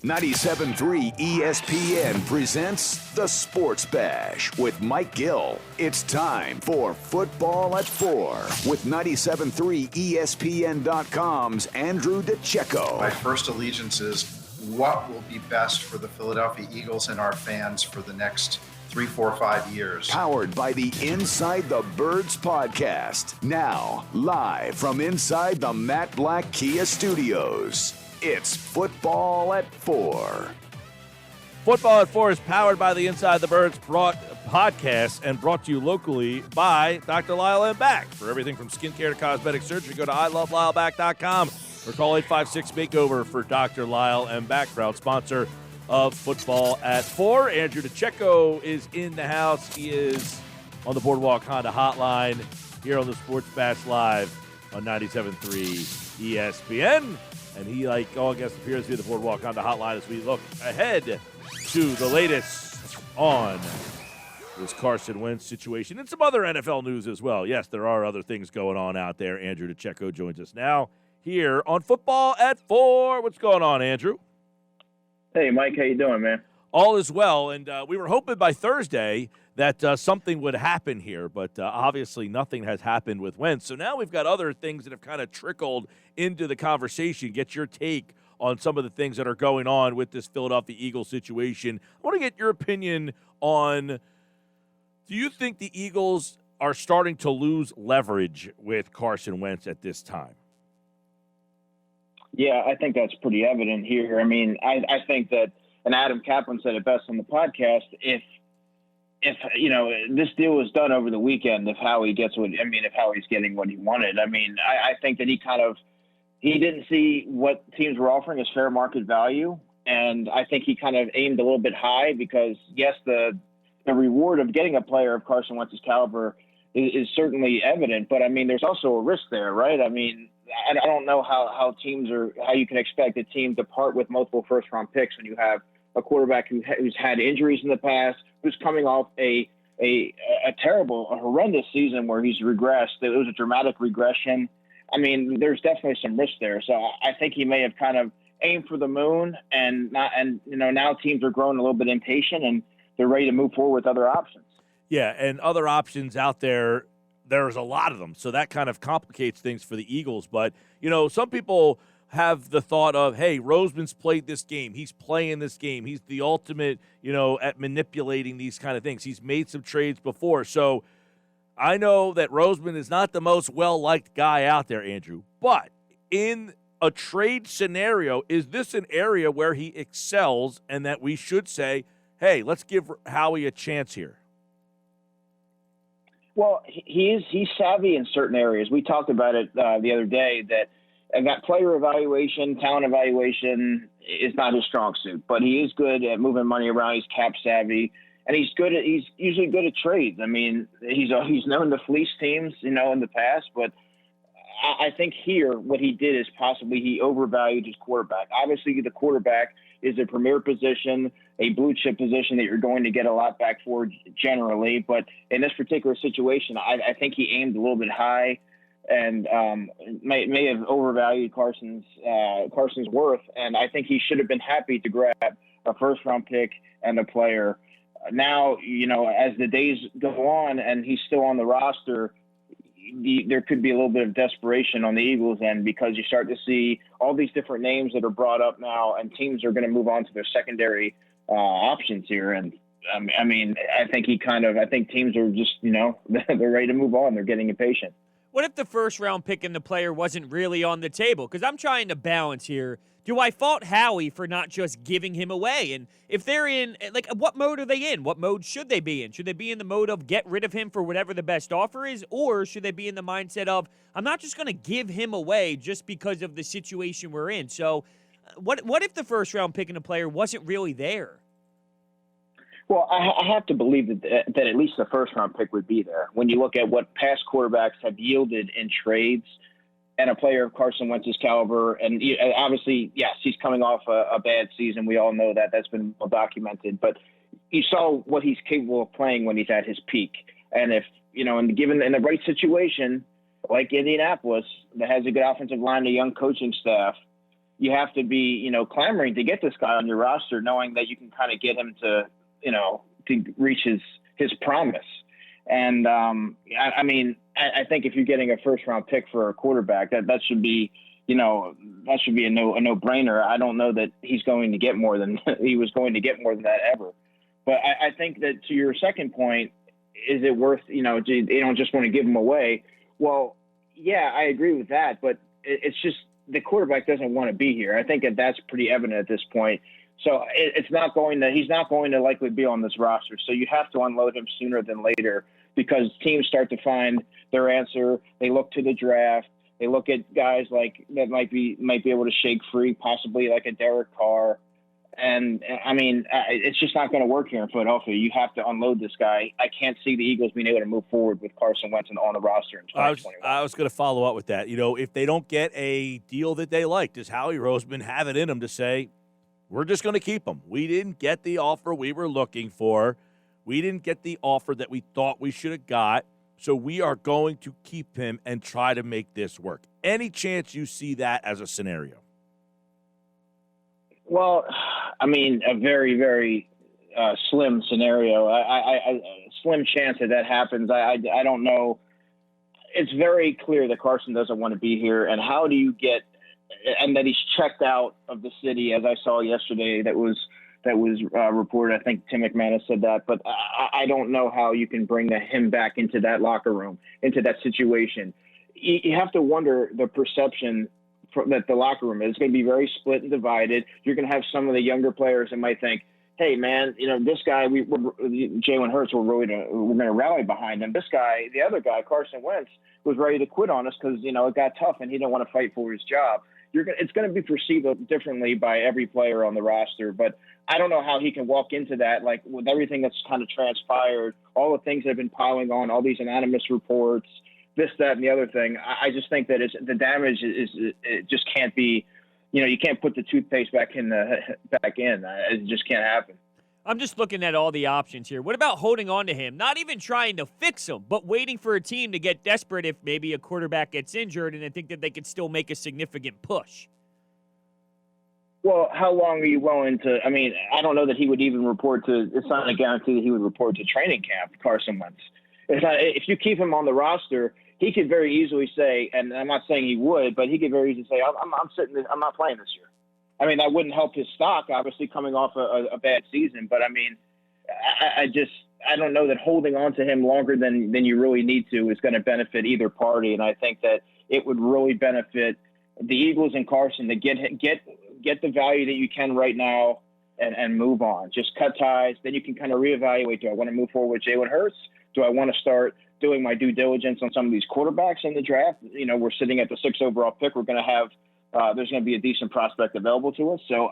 97.3 ESPN presents The Sports Bash with Mike Gill. It's time for Football at 4 with 97.3 ESPN.com's Andrew Dicecco. My first allegiance is what will be best for the Philadelphia Eagles and our fans for the next 3, 4, 5 years. Powered by the Inside the Birds podcast. Now, live from inside the Matt Black Kia Studios. It's Football at 4. Football at 4 is powered by the Inside the Birds podcast and brought to you locally by Dr. Lyle and Back. For everything from skincare to cosmetic surgery, go to iloveLyleBack.com or call 856-MAKEOVER for Dr. Lyle and Back, proud sponsor of Football at 4. Andrew Dicecco is in the house. He is on the Boardwalk Honda Hotline here on the Sports Bash Live on 97.3 ESPN. And he, like all guests, appears via the Boardwalk on the hotline as we look ahead to the latest on this Carson Wentz situation and some other NFL news as well. Yes, there are other things going on out there. Andrew Dicecco joins us now here on Football at 4. What's going on, Andrew? Hey, Mike. How you doing, man? All is well, and we were hoping by Thursday that something would happen here, but obviously nothing has happened with Wentz. So now we've got other things that have kind of trickled into the conversation. Get your take on some of the things that are going on with this Philadelphia Eagles situation. I want to get your opinion on, do you think the Eagles are starting to lose leverage with Carson Wentz at this time? Yeah, I think that's pretty evident here. I mean, I think that, and Adam Kaplan said it best on the podcast, if you know, this deal was done over the weekend, if Howie's getting what he wanted. I mean, I think that he didn't see what teams were offering as fair market value. And I think he kind of aimed a little bit high because, yes, the reward of getting a player of Carson Wentz's caliber is certainly evident. But, I mean, there's also a risk there, right? I mean, I don't know how you can expect a team to part with multiple first-round picks when you have a quarterback who's had injuries in the past, who's coming off a horrendous season where he's regressed. It was a dramatic regression. I mean, there's definitely some risk there. So I think he may have kind of aimed for the moon, and now teams are growing a little bit impatient and they're ready to move forward with other options. Yeah, and other options out there, there's a lot of them. So that kind of complicates things for the Eagles. But, you know, some people have the thought of, hey, Roseman's played this game. He's playing this game. He's the ultimate, at manipulating these kind of things. He's made some trades before. So I know that Roseman is not the most well-liked guy out there, Andrew. But in a trade scenario, is this an area where he excels and that we should say, hey, let's give Howie a chance here? Well, he's savvy in certain areas. We talked about it the other day that player evaluation, talent evaluation is not his strong suit, but he is good at moving money around. He's cap savvy, and he's usually good at trades. I mean, he's known to fleece teams, in the past, but I think here what he did is possibly he overvalued his quarterback. Obviously, the quarterback is a premier position, a blue chip position that you're going to get a lot back for generally, but in this particular situation, I think he aimed a little bit high and may have overvalued Carson's worth. And I think he should have been happy to grab a first-round pick and a player. Now, as the days go on and he's still on the roster, there could be a little bit of desperation on the Eagles' end because you start to see all these different names that are brought up now, and teams are going to move on to their secondary options here. And I think teams are just, they're ready to move on. They're getting impatient. What if the first-round pick and the player wasn't really on the table? Because I'm trying to balance here. Do I fault Howie for not just giving him away? And if they're in, what mode are they in? What mode should they be in? Should they be in the mode of get rid of him for whatever the best offer is? Or should they be in the mindset of, I'm not just going to give him away just because of the situation we're in? So what if the first-round pick and the player wasn't really there? Well, I have to believe that at least the first-round pick would be there. When you look at what past quarterbacks have yielded in trades and a player of Carson Wentz's caliber, and obviously, yes, he's coming off a bad season. We all know that. That's been well documented. But you saw what he's capable of playing when he's at his peak. And if, given in the right situation, like Indianapolis, that has a good offensive line, a young coaching staff, you have to be, clamoring to get this guy on your roster, knowing that you can kind of get him to, to reach his promise. And I think if you're getting a first round pick for a quarterback, that should be, that should be a no brainer. I don't know that he's going to get more than he was going to get more than that ever. But I think that to your second point, is it worth, they don't just want to give him away? Well, yeah, I agree with that, but it's just the quarterback doesn't want to be here. I think that's pretty evident at this point. So he's not going to likely be on this roster. So you have to unload him sooner than later, because teams start to find their answer. They look to the draft. They look at guys like that might be able to shake free, possibly like a Derek Carr. And it's just not going to work here in Philadelphia. You have to unload this guy. I can't see the Eagles being able to move forward with Carson Wentz on the roster in 2021. I was going to follow up with that. If they don't get a deal that they like, does Howie Roseman have it in him to say, we're just going to keep him? We didn't get the offer we were looking for. We didn't get the offer that we thought we should have got. So we are going to keep him and try to make this work. Any chance you see that as a scenario? Well, a very, very slim scenario. I slim chance that happens. I don't know. It's very clear that Carson doesn't want to be here. And how do you get – and that he's checked out of the city, as I saw yesterday, that was reported. I think Tim McManus said that. But I don't know how you can bring him back into that locker room, into that situation. You have to wonder the perception – that the locker room is going to be very split and divided. You're going to have some of the younger players that might think, hey, man, this guy, Jalen Hurts, we're going to rally behind him. This guy, the other guy, Carson Wentz, was ready to quit on us because, it got tough and he didn't want to fight for his job. It's going to be perceived differently by every player on the roster, but I don't know how he can walk into that, like with everything that's kind of transpired, all the things that have been piling on, all these anonymous reports, this, that, and the other thing. I just think that the damage it just can't be, you can't put the toothpaste back in. It just can't happen. I'm just looking at all the options here. What about holding on to him? Not even trying to fix him, but waiting for a team to get desperate if maybe a quarterback gets injured and they think that they could still make a significant push. Well, how long are you willing to? I don't know that he would even report to. It's not a guarantee that he would report to training camp, Carson Wentz. It's not, if you keep him on the roster, he could very easily say, and I'm not saying he would, but he could very easily say, I'm not playing this year. That wouldn't help his stock, obviously, coming off a bad season. But, I don't know that holding on to him longer than you really need to is going to benefit either party. And I think that it would really benefit the Eagles and Carson to get the value that you can right now and move on. Just cut ties. Then you can kind of reevaluate. Do I want to move forward with Jalen Hurts? Do I want to start doing my due diligence on some of these quarterbacks in the draft? We're sitting at the 6th overall pick. We're going to have there's going to be a decent prospect available to us. So,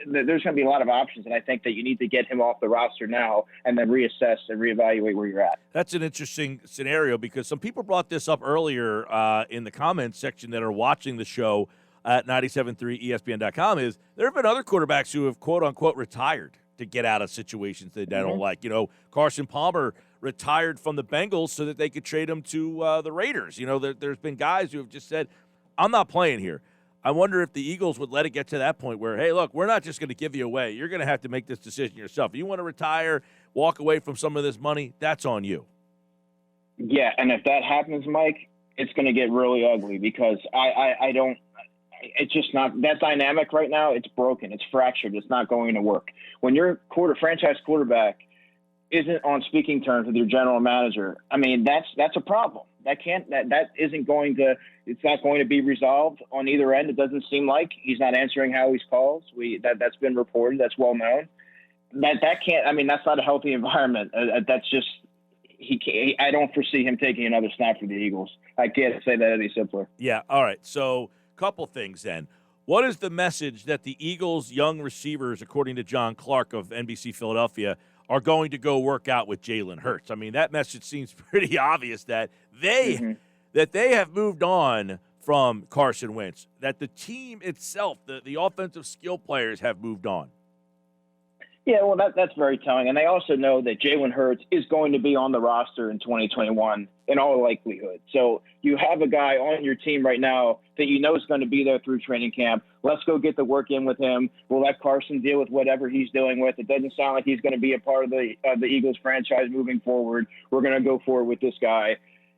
there's going to be a lot of options, and I think that you need to get him off the roster now and then reassess and reevaluate where you're at. That's an interesting scenario because some people brought this up earlier in the comments section that are watching the show at 97.3 ESPN.com is there have been other quarterbacks who have, quote-unquote, retired to get out of situations they don't like. Carson Palmer retired from the Bengals so that they could trade him to the Raiders. There's been guys who have just said, I'm not playing here. I wonder if the Eagles would let it get to that point where, hey, look, we're not just going to give you away. You're going to have to make this decision yourself. If you want to retire, walk away from some of this money, that's on you. Yeah, and if that happens, Mike, it's going to get really ugly because I don't – it's just not – that dynamic right now, it's broken. It's fractured. It's not going to work. When your franchise quarterback isn't on speaking terms with your general manager, that's a problem. That isn't going to – it's not going to be resolved on either end. It doesn't seem like he's not answering Howie's calls. That's been reported. That's well known. That can't. That's not a healthy environment. That's just he can't. I don't foresee him taking another snap for the Eagles. I can't say that any simpler. Yeah. All right. So, couple things then. What is the message that the Eagles' young receivers, according to John Clark of NBC Philadelphia, are going to go work out with Jalen Hurts? That message seems pretty obvious that they have moved on from Carson Wentz, that the team itself, the offensive skill players have moved on. Yeah, well, that's very telling. And they also know that Jalen Hurts is going to be on the roster in 2021 in all likelihood. So you have a guy on your team right now that you know is going to be there through training camp. Let's go get the work in with him. We'll let Carson deal with whatever he's dealing with. It doesn't sound like he's going to be a part of the Eagles franchise moving forward. We're going to go forward with this guy.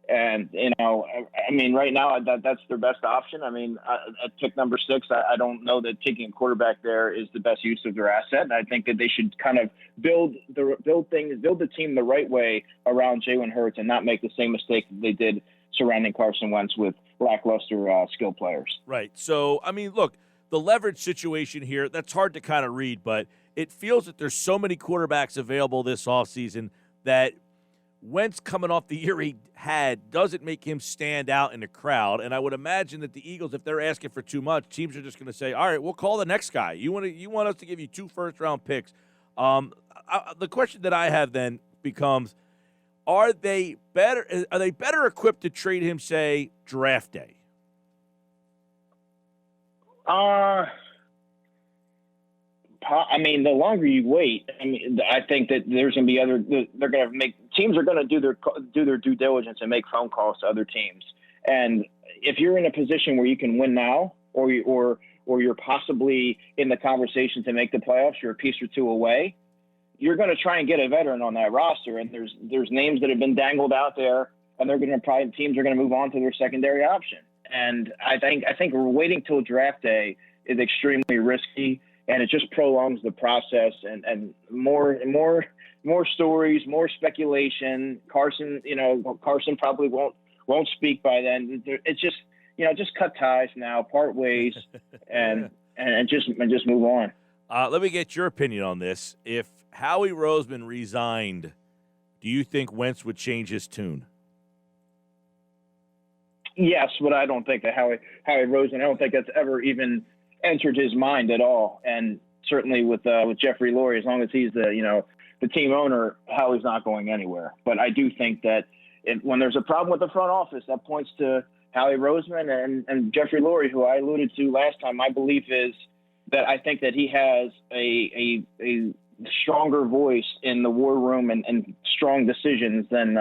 And, I mean, right now that's their best option. I mean, at pick number 6, I don't know that taking a quarterback there is the best use of their asset. I think that they should kind of build the team the right way around Jalen Hurts and not make the same mistake that they did surrounding Carson Wentz with lackluster skill players. Right. So, I mean, look, the leverage situation here, that's hard to kind of read, but it feels that there's so many quarterbacks available this offseason that Wentz coming off the year he had doesn't make him stand out in the crowd. And I would imagine that the Eagles, if they're asking for too much, teams are just going to say, all right, we'll call the next guy. You want us to give you 2 first-round picks. The question that I have then becomes, are they better equipped to trade him, say, draft day? I mean, the longer you wait, I think that there's going to be teams are going to do their due diligence and make phone calls to other teams. And if you're in a position where you can win now, or you're possibly in the conversation to make the playoffs, you're a piece or two away, you're going to try and get a veteran on that roster. And there's names that have been dangled out there, and teams are going to move on to their secondary option. And I think waiting till draft day is extremely risky. And it just prolongs the process and more stories, more speculation. Carson probably won't speak by then. It's just cut ties now, part ways, and just move on. Let me get your opinion on this. If Howie Roseman resigned, do you think Wentz would change his tune? Yes, but I don't think that Howie Roseman. I don't think that's ever even entered his mind at all. And certainly with Jeffrey Lurie, as long as he's the team owner, Howie's not going anywhere. But I do think that when there's a problem with the front office, that points to Howie Roseman and Jeffrey Lurie, who I alluded to last time. My belief is that I think that he has a stronger voice in the war room and strong decisions than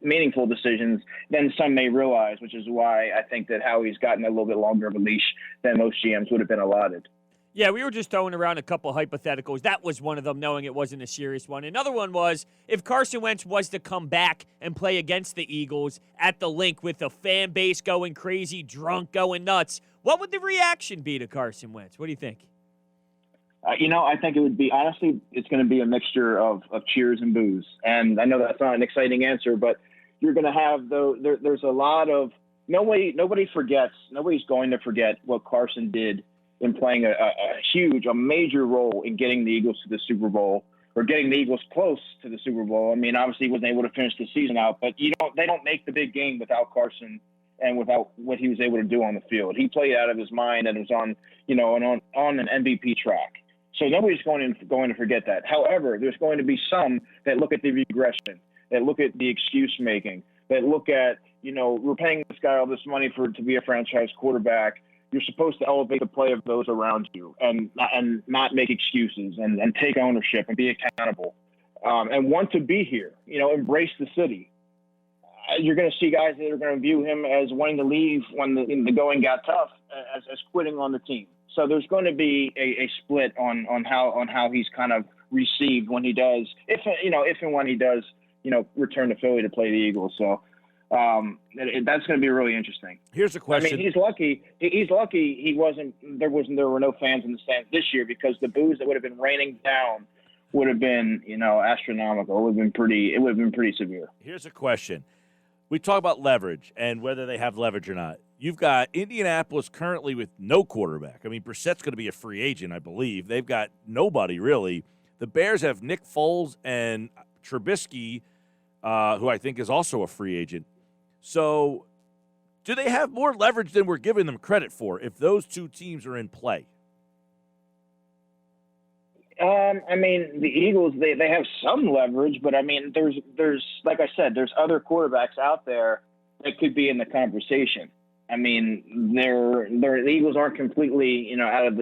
meaningful decisions than some may realize, which is why I think that Howie's gotten a little bit longer of a leash than most GMs would have been allotted. Yeah, we were just throwing around a couple hypotheticals. That was one of them, knowing it wasn't a serious one. Another one was, if Carson Wentz was to come back and play against the Eagles at the Link with the fan base going crazy, drunk, going nuts, what would the reaction be to Carson Wentz? What do you think? I think it would be, honestly, it's going to be a mixture of cheers and boos. And I know that's not an exciting answer, but you're going to have there's a lot of nobody's going to forget what Carson did in playing a major role in getting the Eagles to the Super Bowl, or getting the Eagles close to the Super Bowl. I mean, obviously he wasn't able to finish the season out, but they don't make the big game without Carson and without what he was able to do on the field. He played out of his mind and was on an MVP track. So nobody's going to forget that. However, there's going to be some that look at the regression, that look at the excuse making, that look at, we're paying this guy all this money to be a franchise quarterback. You're supposed to elevate the play of those around you and not make excuses and take ownership and be accountable and want to be here, embrace the city. You're going to see guys that are going to view him as wanting to leave when the going got tough, as quitting on the team. So there's going to be a split on how he's kind of received when he does, if and when he does, return to Philly to play the Eagles. So that's going to be really interesting. Here's a question. I mean, he's lucky. There were no fans in the stands this year, because the boos that would have been raining down would have been, astronomical. It would have been pretty severe. Here's a question. We talk about leverage and whether they have leverage or not. You've got Indianapolis currently with no quarterback. I mean, Brissett's going to be a free agent, I believe. They've got nobody, really. The Bears have Nick Foles and Trubisky, who I think is also a free agent. So do they have more leverage than we're giving them credit for if those two teams are in play? I mean, the Eagles, they have some leverage, but I mean, there's like I said, there's other quarterbacks out there that could be in the conversation. I mean, the Eagles aren't completely, out of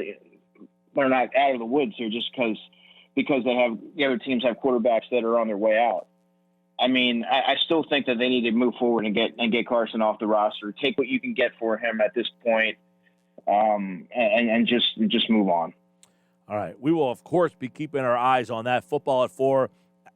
they're not out of the woods here just because the other teams have quarterbacks that are on their way out. I mean, I still think that they need to move forward and get Carson off the roster. Take what you can get for him at this point, and just move on. All right. We will, of course, be keeping our eyes on that. Football at 4.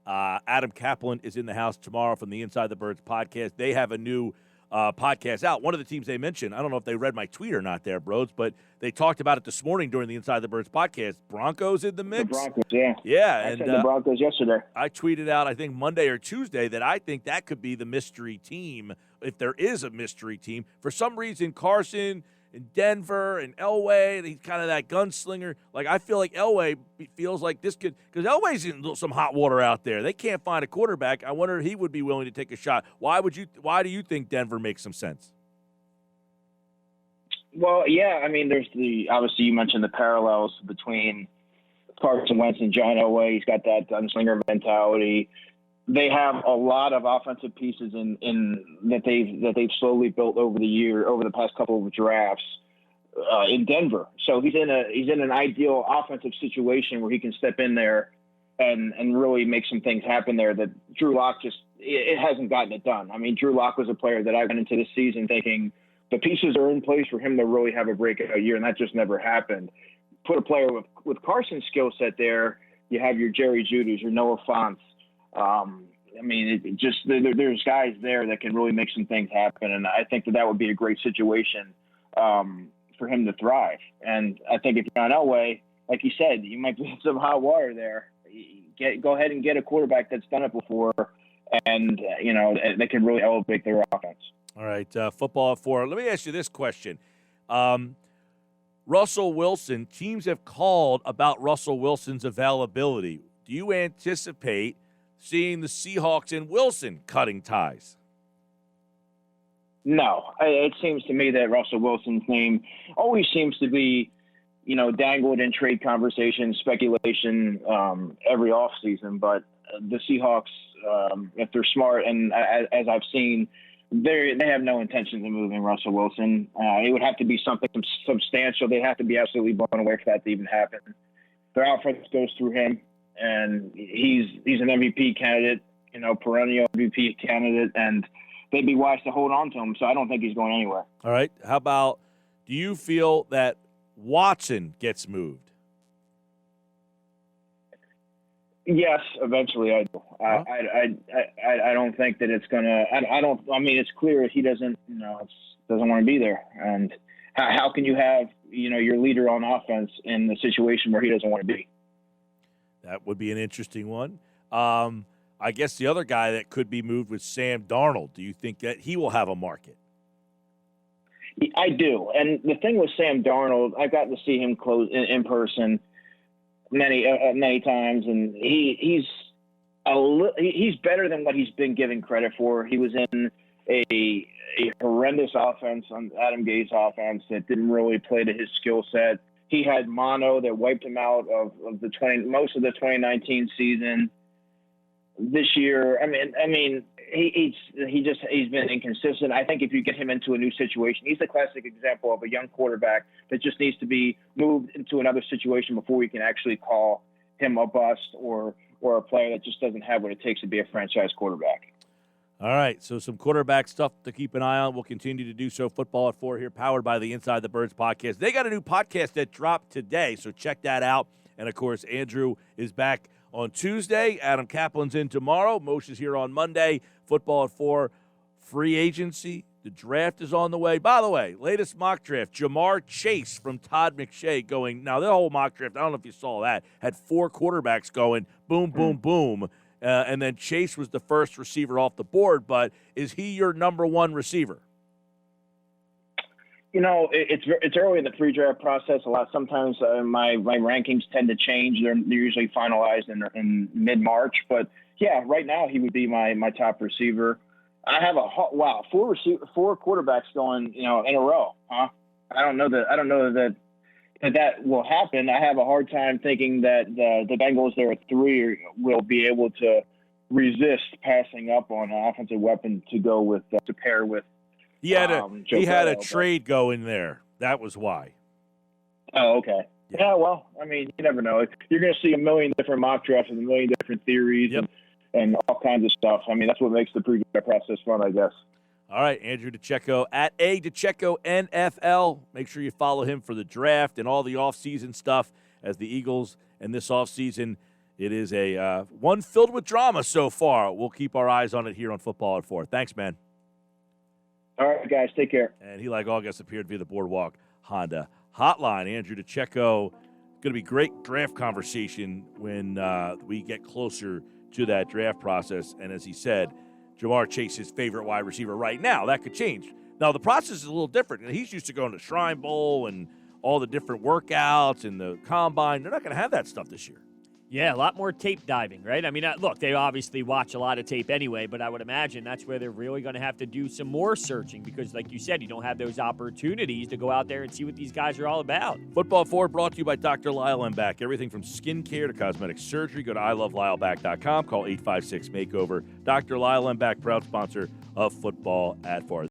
Adam Kaplan is in the house tomorrow from the Inside the Birds podcast. They have a new podcast out. One of the teams they mentioned, I don't know if they read my tweet or not there, bros, but they talked about it this morning during the Inside the Birds podcast. Broncos in the mix. The Broncos, yeah. Yeah. I said the Broncos yesterday. I tweeted out, I think, Monday or Tuesday that I think that could be the mystery team, if there is a mystery team. For some reason, Carson and Denver and Elway, and he's kind of that gunslinger. Like, I feel like Elway feels like this could – because Elway's in some hot water out there. They can't find a quarterback. I wonder if he would be willing to take a shot. Why do you think Denver makes some sense? Well, yeah, I mean, obviously you mentioned the parallels between Carson Wentz and John Elway. He's got that gunslinger mentality. They have a lot of offensive pieces that they've slowly built over the past couple of drafts in Denver. So he's in an ideal offensive situation where he can step in there and really make some things happen there that Drew Lock it hasn't gotten it done. I mean, Drew Lock was a player that I went into this season thinking the pieces are in place for him to really have a breakout year, and that just never happened. Put a player with Carson's skill set there, you have your Jerry Judys, your Noah Fonts. I mean, there's guys there that can really make some things happen, and I think that would be a great situation for him to thrive. And I think if you're on Elway, like you said, you might be in some hot water there. Go ahead and get a quarterback that's done it before, and they can really elevate their offense. All right, football at 4. Let me ask you this question. Russell Wilson, teams have called about Russell Wilson's availability. Do you anticipate seeing the Seahawks and Wilson cutting ties? No. It seems to me that Russell Wilson's name always seems to be, dangled in trade conversations, speculation every offseason. But the Seahawks, if they're smart, and as I've seen, they have no intention of moving Russell Wilson. It would have to be something substantial. They'd have to be absolutely blown away for that to even happen. Their offense goes through him, and he's an MVP candidate, perennial MVP candidate, and they'd be wise to hold on to him. So I don't think he's going anywhere. All right. How about, do you feel that Watson gets moved? Yes, eventually I do. Huh? I don't think that it's gonna. I mean, it's clear he doesn't. Doesn't want to be there. And how can you have your leader on offense in the situation where he doesn't want to be? That would be an interesting one. I guess the other guy that could be moved was Sam Darnold. Do you think that he will have a market? I do. And the thing with Sam Darnold, I've gotten to see him close in person many times, and he's better than what he's been given credit for. He was in a horrendous offense on Adam Gase's offense that didn't really play to his skill set. He had mono that wiped him out of most of the 2019 season. This year, I mean, he's been inconsistent. I think if you get him into a new situation, he's the classic example of a young quarterback that just needs to be moved into another situation before we can actually call him a bust or a player that just doesn't have what it takes to be a franchise quarterback. All right, so some quarterback stuff to keep an eye on. We'll continue to do so. Football at 4 here, powered by the Inside the Birds podcast. They got a new podcast that dropped today, so check that out. And, of course, Andrew is back on Tuesday. Adam Kaplan's in tomorrow. Moshe is here on Monday. Football at 4, free agency. The draft is on the way. By the way, latest mock draft, Jamar Chase from Todd McShay going. Now, the whole mock draft, I don't know if you saw that, had 4 quarterbacks going, boom, boom, boom. And then Chase was the first receiver off the board. But is he your number 1 receiver? It's early in the pre-draft process. Sometimes my rankings tend to change. They're usually finalized in mid-March. But yeah, right now he would be my top receiver. I have 4 quarterbacks going in a row. Huh? I don't know that will happen. I have a hard time thinking that the Bengals there at 3 will be able to resist passing up on an offensive weapon to go with to pair with. He had a trade go in there. That was why. Oh, okay. Yeah, well, I mean, you never know. You're going to see a million different mock drafts and a million different theories and all kinds of stuff. I mean, that's what makes the pre-draft process fun, I guess. All right, Andrew Dicecco at Dicecco NFL. Make sure you follow him for the draft and all the offseason stuff as the Eagles and this offseason. It is a one filled with drama so far. We'll keep our eyes on it here on Football at 4. Thanks, man. All right, guys, take care. And he, like August, appeared via the Boardwalk Honda hotline. Andrew Dicecco, going to be great draft conversation when we get closer to that draft process. And as he said, Jamar Chase's favorite wide receiver right now. That could change. Now, the process is a little different. He's used to going to Shrine Bowl and all the different workouts and the combine. They're not going to have that stuff this year. Yeah, a lot more tape diving, right? I mean, look, they obviously watch a lot of tape anyway, but I would imagine that's where they're really going to have to do some more searching because, like you said, you don't have those opportunities to go out there and see what these guys are all about. Football Forward brought to you by Dr. Lyle and Back. Everything from skincare to cosmetic surgery. Go to iloveLyleBack.com. Call 856-MAKEOVER. Dr. Lyle and Back, proud sponsor of Football at 4.